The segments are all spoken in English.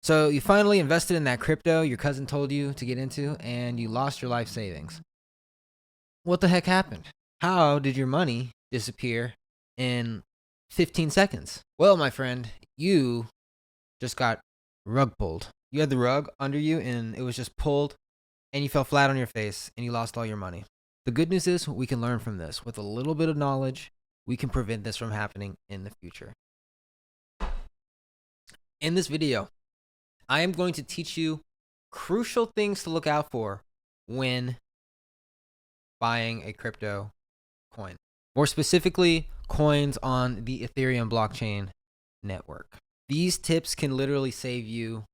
So you finally invested in that crypto your cousin told you to get into, and you lost your life savings. What the heck happened? How did your money disappear in 15 seconds? Well, my friend, you just got rug pulled. You had the rug under you and it was just pulled, and you fell flat on your face and you lost all your money. The good news is we can learn from this. With a little bit of knowledge, we can prevent this from happening in the future. In this video, I am going to teach you crucial things to look out for when buying a crypto coin. More specifically, coins on the Ethereum blockchain network. These tips can literally save you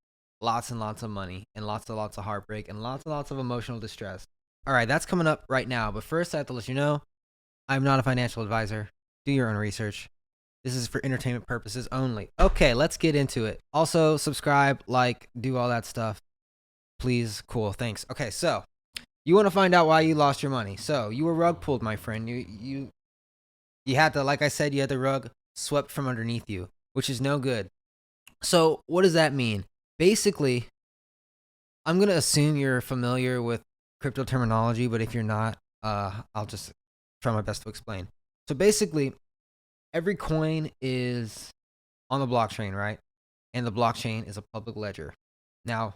lots and lots of money and lots of heartbreak and lots of emotional distress. All right, that's coming up right now. But first, I have to let you know, I'm not a financial advisor. Do your own research. This is for entertainment purposes only. Okay, let's get into it. Also, subscribe, like, do all that stuff. Please, cool, thanks. Okay, so you want to find out why you lost your money. So you were rug pulled, my friend. You had to, like I said, you had the rug swept from underneath you, which is no good. So what does that mean? Basically, I'm going to assume you're familiar with crypto terminology, but if you're not, I'll just try my best to explain. So basically, every coin is on the blockchain, right? And the blockchain is a public ledger. Now,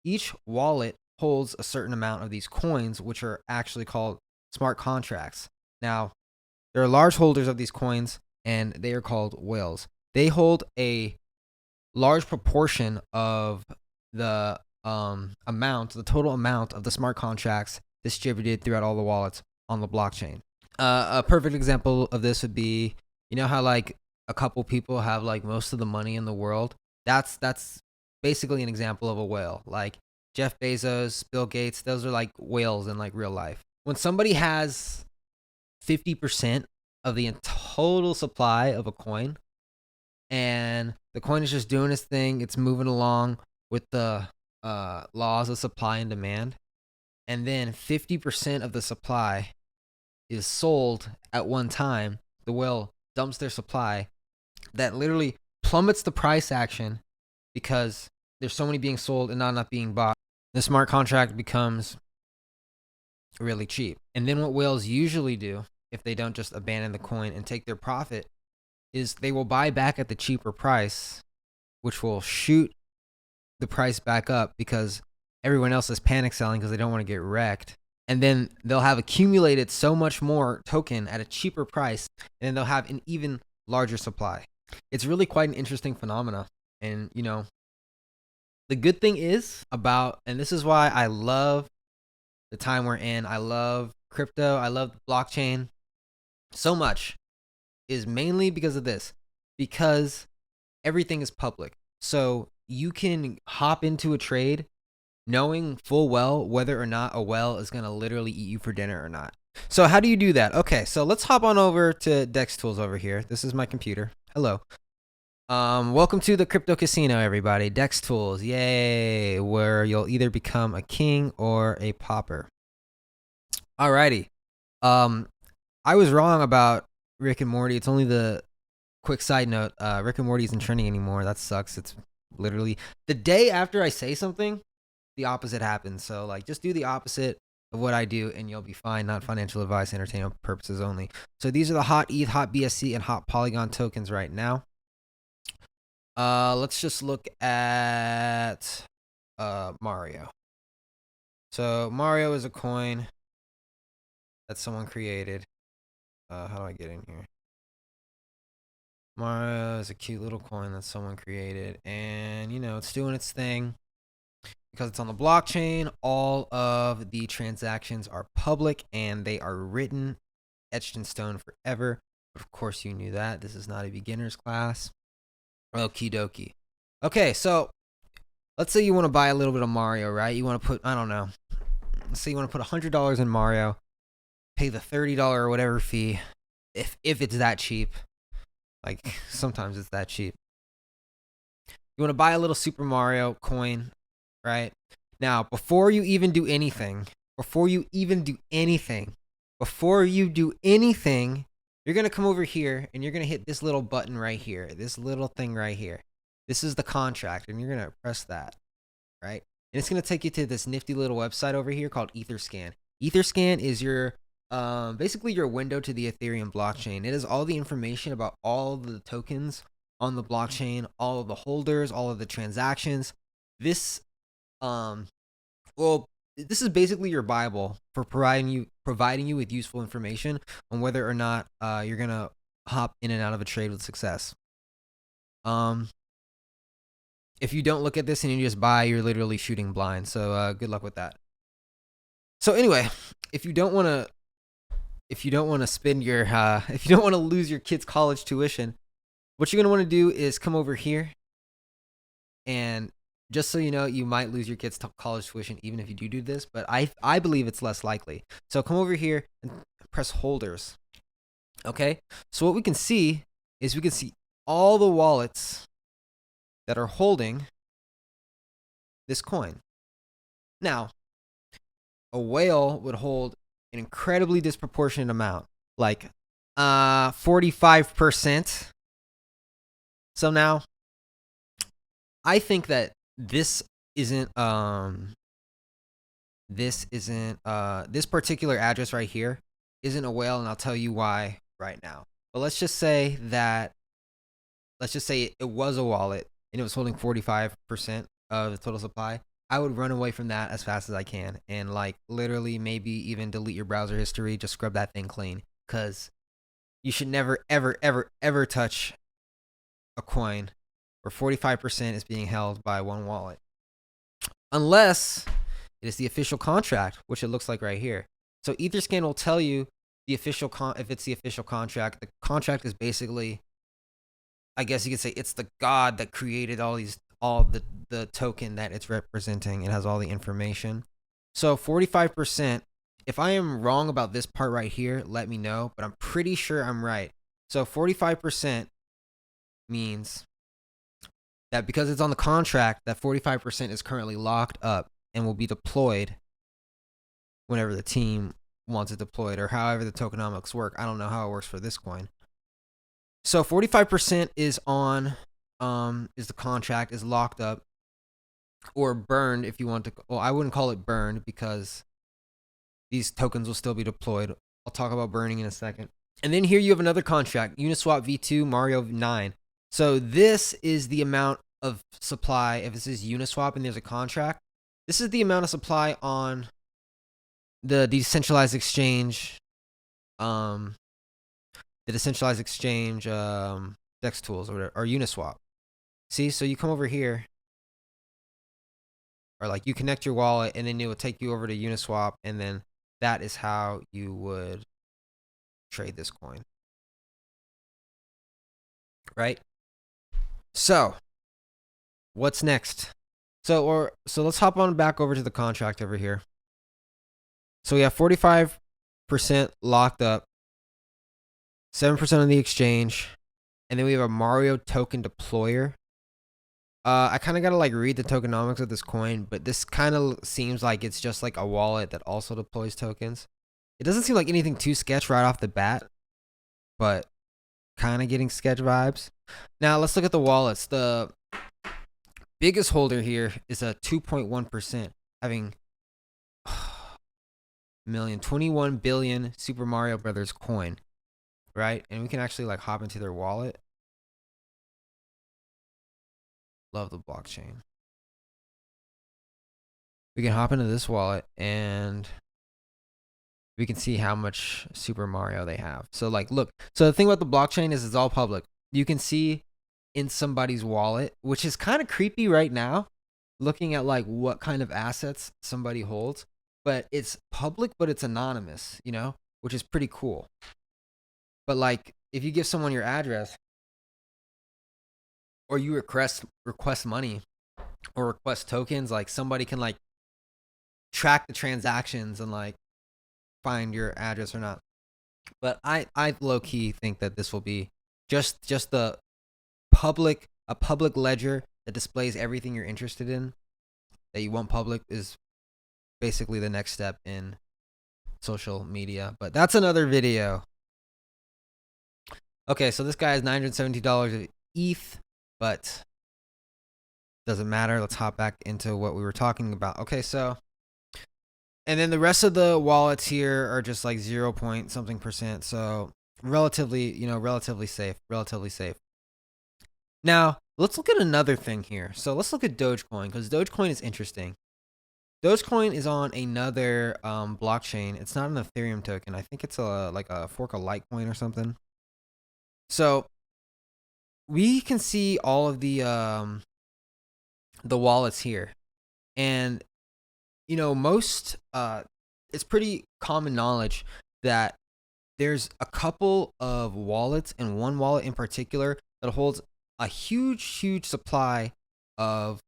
each wallet holds a certain amount of these coins, which are actually called smart contracts. Now, there are large holders of these coins, and they are called whales. They hold a large proportion of the total amount of the smart contracts distributed throughout all the wallets on the blockchain. A perfect example of this would be, you know how like a couple people have like most of the money in the world? That's basically an example of a whale. Like Jeff Bezos, Bill Gates, those are like whales in like real life. When somebody has 50% of the total supply of a coin, and the coin is just doing its thing, it's moving along with the laws of supply and demand, and then 50% of the supply is sold at one time, the whale dumps their supply, that literally plummets the price action because there's so many being sold and not enough being bought. The smart contract becomes really cheap. And then what whales usually do, if they don't just abandon the coin and take their profit, is they will buy back at the cheaper price, which will shoot the price back up because everyone else is panic selling because they don't want to get wrecked. And then they'll have accumulated so much more token at a cheaper price, and then they'll have an even larger supply. It's really quite an interesting phenomena. And, you know, the good thing is about, and this is why I love the time we're in, I love crypto, I love blockchain so much, is mainly because of this. Because everything is public. So you can hop into a trade knowing full well whether or not a whale is going to literally eat you for dinner or not. So how do you do that? Okay, so let's hop on over to DeFi Tools over here. This is my computer. Hello. Welcome to the crypto casino, everybody. DeFi Tools, yay, where you'll either become a king or a pauper. Alrighty. I was wrong about Rick and Morty. It's only the quick side note. Rick and Morty isn't trending anymore. That sucks. It's literally the day after I say something, the opposite happens. So like, just do the opposite of what I do and you'll be fine. Not financial advice, entertainment purposes only. So these are the hot ETH, hot BSC, and hot Polygon tokens right now. Let's just look at Mario. So Mario is a coin that someone created. How do I get in here? Mario is a cute little coin that someone created, and you know, it's doing its thing because it's on the blockchain. All of the transactions are public and they are written, etched in stone forever. But of course you knew that. This is not a beginner's class. Okie dokie. Okay, so let's say you want to buy a little bit of Mario, right? You want to put, I don't know, let's say you want to put $100 in Mario, pay the $30 or whatever fee, if it's that cheap. Like, sometimes it's that cheap. You want to buy a little Super Mario coin, right? Now, before you do anything, you're going to come over here and you're going to hit this little button right here, this little thing right here. This is the contract, and you're gonna press that, right? And it's gonna take you to this nifty little website over here called Etherscan. Etherscan is your basically your window to the Ethereum blockchain. It has all the information about all the tokens on the blockchain, all of the holders, all of the transactions. This well, this is basically your Bible for providing you with useful information on whether or not you're gonna hop in and out of a trade with success. If you don't look at this and you just buy, you're literally shooting blind. So good luck with that. So anyway, if you don't want to spend your if you don't want to lose your kid's college tuition, what you're gonna want to do is come over here, and just so you know, you might lose your kid's college tuition even if you do this, but I believe it's less likely. So come over here and press holders. Okay, so what we can see is we can see all the wallets that are holding this coin. Now, a whale would hold an incredibly disproportionate amount, like 45%. So now, I think that this particular address right here isn't a whale, and I'll tell you why right now. But let's just say it was a wallet and it was holding 45% of the total supply. I would run away from that as fast as I can, and like literally maybe even delete your browser history, just scrub that thing clean, because you should never ever touch a coin where 45% is being held by one wallet, unless it is the official contract, which it looks like right here. So Etherscan will tell you the official if it's the official contract. The contract is basically, I guess you could say, it's the god that created all the token that it's representing. It has all the information. So 45%, if I am wrong about this part right here, let me know, but I'm pretty sure I'm right. So 45% means that because it's on the contract, that 45% is currently locked up and will be deployed whenever the team wants it deployed, or however the tokenomics work. I don't know how it works for this coin. So 45% is on is the contract, is locked up, or burned if you want to. Well, I wouldn't call it burned because these tokens will still be deployed. I'll talk about burning in a second. And then here you have another contract, Uniswap V2 Mario 9. So this is the amount of supply. If this is Uniswap and there's a contract, this is the amount of supply on the decentralized exchange, DeFi Tools or whatever, or Uniswap. See, so you come over here, or like you connect your wallet, and then it will take you over to Uniswap, and then that is how you would trade this coin, right? So what's next? So let's hop on back over to the contract over here. So we have 45% locked up, 7% on the exchange, and then we have a Mario token deployer. I kind of got to like read the tokenomics of this coin, but this kind of seems like it's just like a wallet that also deploys tokens. It doesn't seem like anything too sketch right off the bat, but kind of getting sketch vibes. Now let's look at the wallets. The biggest holder here is a 2.1%, having 21 billion Super Mario Brothers coin, right? And we can actually like hop into their wallet. Love the blockchain. We can hop into this wallet and we can see how much Super Mario they have. So like, look, so the thing about the blockchain is it's all public. You can see in somebody's wallet, which is kind of creepy right now, looking at like what kind of assets somebody holds, but it's public, but it's anonymous, you know, which is pretty cool. But like, if you give someone your address, or you request money or request tokens, like somebody can like track the transactions and like find your address or not. But I low key think that this will be just a public ledger that displays everything you're interested in that you want public is basically the next step in social media. But that's another video. Okay, so this guy has $970 of ETH, but Doesn't matter. Let's hop back into what we were talking about. Okay, so, and then the rest of the wallets here are just like 0 point something percent. So relatively, relatively safe, Now, let's look at another thing here. So let's look at Dogecoin, because Dogecoin is interesting. Dogecoin is on another blockchain. It's not an Ethereum token. I think it's like a fork of Litecoin or something. So we can see all of the wallets here, and most it's pretty common knowledge that there's a couple of wallets, and one wallet in particular that holds a huge supply of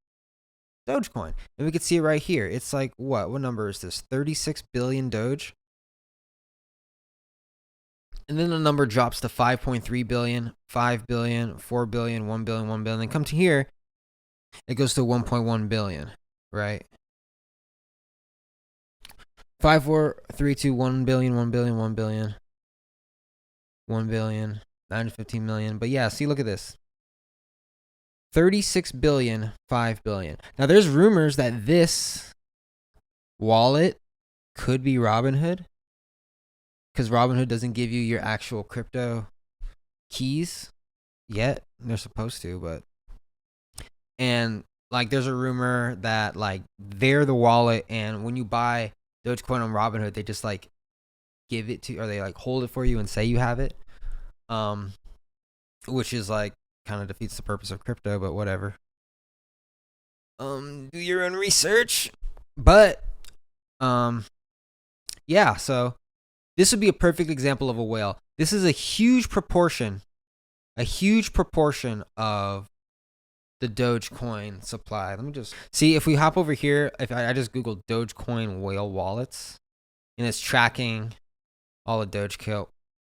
Dogecoin. And we can see it right here. It's like, what number is this? 36 billion Doge. And then the number drops to 5.3 billion, 5 billion, 4 billion, 1 billion, 1 billion. Then come to here, it goes to 1.1 billion, right? 5, 4, 3, 2, 1 billion, 1 billion, 1 billion, 1 billion, 915 million. But yeah, see, look at this. 36 billion, 5 billion. Now, there's rumors that this wallet could be Robinhood, because Robinhood doesn't give you your actual crypto keys yet. They're supposed to, but. And like, there's a rumor that like they're the wallet, and when you buy Dogecoin on Robinhood, they just like give it to, or they like hold it for you and say you have it, which is like kind of defeats the purpose of crypto, but whatever. Do your own research. But yeah, so this would be a perfect example of a whale. This is a huge proportion of the Dogecoin supply. Let me just see if we hop over here. If I just Google Dogecoin whale wallets, and it's tracking all the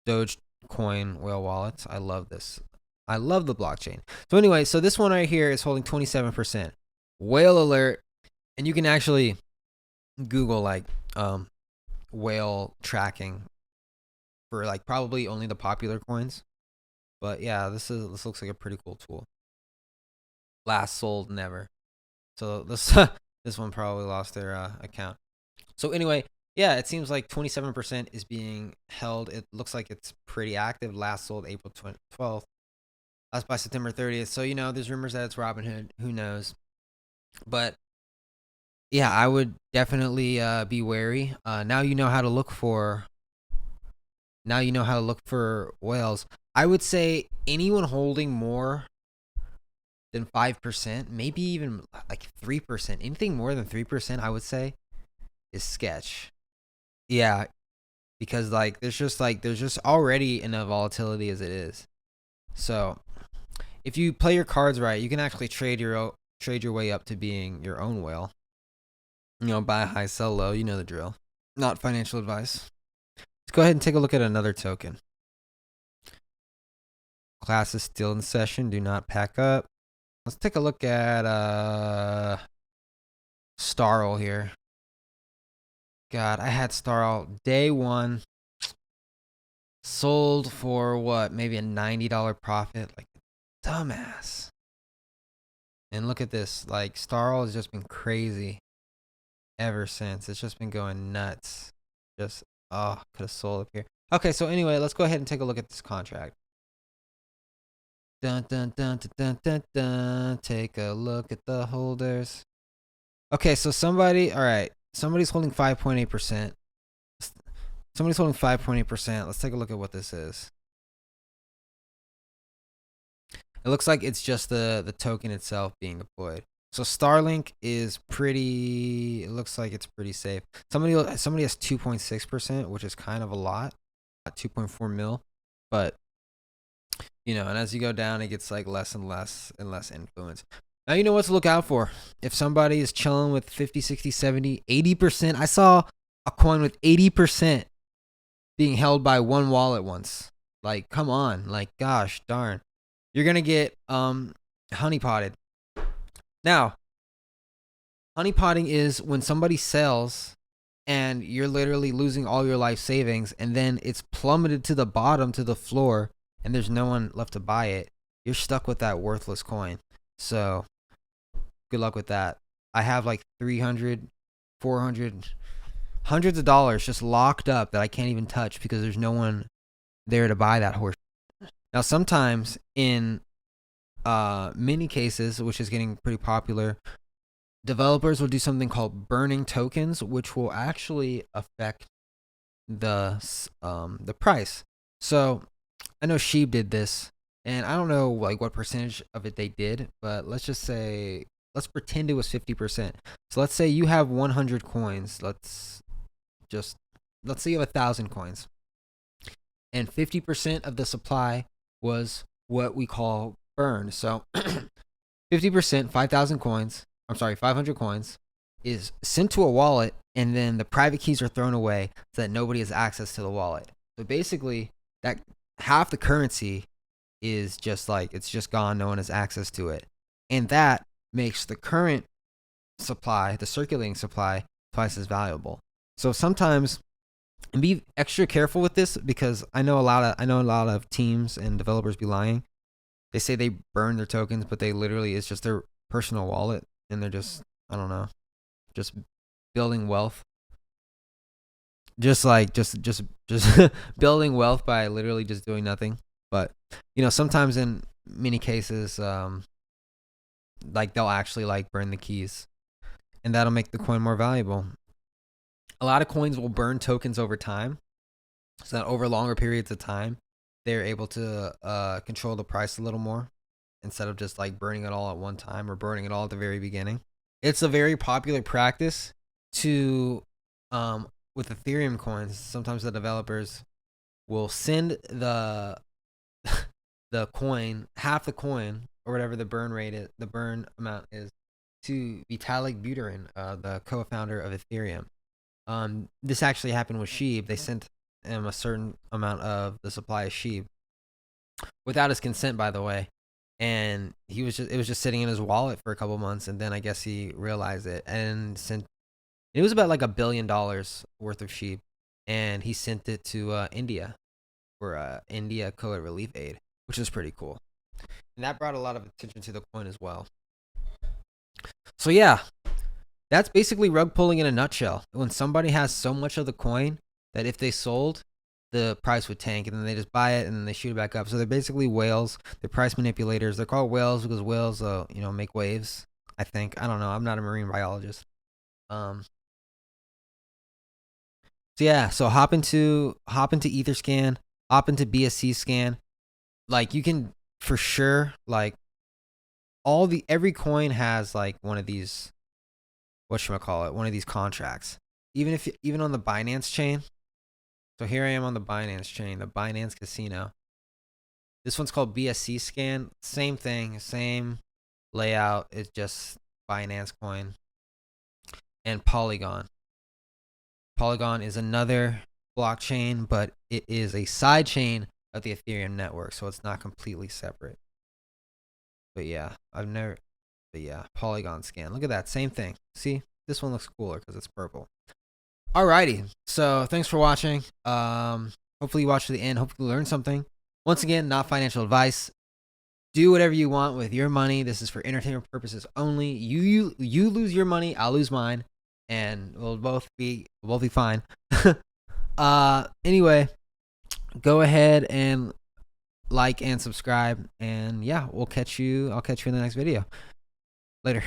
Dogecoin whale wallets. I love this. I love the blockchain. So anyway, so this one right here is holding 27%. Whale alert. And you can actually Google like whale tracking for like probably only the popular coins. But yeah, this looks like a pretty cool tool. Last sold never. So this this one probably lost their account. So anyway, yeah, it seems like 27% is being held. It looks like it's pretty active. Last sold April 12th. That's by September 30th. So there's rumors that it's Robinhood. Who knows? But yeah, I would definitely be wary. Now you know how to look for. Now you know how to look for whales. I would say anyone holding more than 5%, maybe even like 3%, anything more than 3%, I would say, is sketch. Yeah, because like there's just already enough volatility as it is. So if you play your cards right, you can actually trade your way up to being your own whale. Buy high, sell low. You know the drill. Not financial advice. Let's go ahead and take a look at another token. Class is still in session. Do not pack up. Let's take a look at Starl here. God, I had Starl day one. Sold for what? Maybe a $90 profit. Like, dumbass. And look at this. Like, Starl has just been crazy ever since. It's just been going nuts. Just, could have sold up here. Okay, so anyway, let's go ahead and take a look at this contract. Dun, dun, dun, dun, dun, dun, dun. Take a look at the holders. Okay, so somebody's holding 5.8%. Somebody's holding 5.8%. Let's take a look at what this is. It looks like it's just the token itself being deployed. So Starlink is it looks like it's pretty safe. Somebody has 2.6%, which is kind of a lot. 2.4 mil. But and as you go down, it gets like less and less influence. Now you know what to look out for. If somebody is chilling with 50, 60, 70, 80%. I saw a coin with 80% being held by one wallet once. Like, come on. Like, gosh darn. You're going to get honeypotted. Now, honeypotting is when somebody sells and you're literally losing all your life savings, and then it's plummeted to the bottom, to the floor, and there's no one left to buy it. You're stuck with that worthless coin. So good luck with that. I have like 300, 400, hundreds of dollars just locked up that I can't even touch because there's no one there to buy that horse. Now, sometimes in many cases, which is getting pretty popular, developers will do something called burning tokens, which will actually affect the price. So I know Sheeb did this, and I don't know like what percentage of it they did, but let's pretend it was 50%. So let's say you have 100 coins. Let's say you have 1,000 coins, and 50% of the supply was what we call burned. So 50%, 5,000 coins. I'm sorry, 500 coins is sent to a wallet, and then the private keys are thrown away so that nobody has access to the wallet. So basically, that half the currency is just like it's just gone. No one has access to it, and that makes the current supply, the circulating supply, twice as valuable. So sometimes, and be extra careful with this because I know a lot of teams and developers be lying. They say they burn their tokens, but they literally it's just their personal wallet, and they're just just building wealth. Just building wealth by literally just doing nothing. But sometimes in many cases, like they'll actually like burn the keys, and that'll make the coin more valuable. A lot of coins will burn tokens over time, so that over longer periods of time, they're able to control the price a little more instead of just like burning it all at one time or burning it all at the very beginning. It's a very popular practice to with Ethereum coins. Sometimes the developers will send the coin, half the coin or whatever the burn rate is, the burn amount is, to Vitalik Buterin, the co-founder of Ethereum. This actually happened with Sheeb. They sent him a certain amount of the supply of Sheeb without his consent, by the way. And it was just sitting in his wallet for a couple months, and then I guess he realized it and sent. It was about like $1 billion worth of Sheeb, and he sent it to India for India COVID relief aid, which is pretty cool. And that brought a lot of attention to the coin as well. So yeah, that's basically rug pulling in a nutshell. When somebody has so much of the coin that if they sold, the price would tank, and then they just buy it and then they shoot it back up. So they're basically whales. They're price manipulators. They're called whales because whales, make waves. I think. I don't know. I'm not a marine biologist. So yeah. So hop into Etherscan. Hop into BSC scan. Like you can for sure like every coin has like one of these. Whatchamacallit, one of these contracts. Even on the Binance chain. So here I am on the Binance chain, the Binance Casino. This one's called BSC scan. Same thing, same layout. It's just Binance coin. And Polygon. Polygon is another blockchain, but it is a side chain of the Ethereum network, so it's not completely separate. But yeah, Polygon scan. Look at that, same thing. See, this one looks cooler because it's purple. Alrighty, so thanks for watching. Hopefully you watch to the end. Hopefully you learned something. Once again, not financial advice. Do whatever you want with your money. This is for entertainment purposes only. You lose your money, I'll lose mine, and we'll both be fine. Anyway, go ahead and like and subscribe, and yeah, I'll catch you in the next video. Later.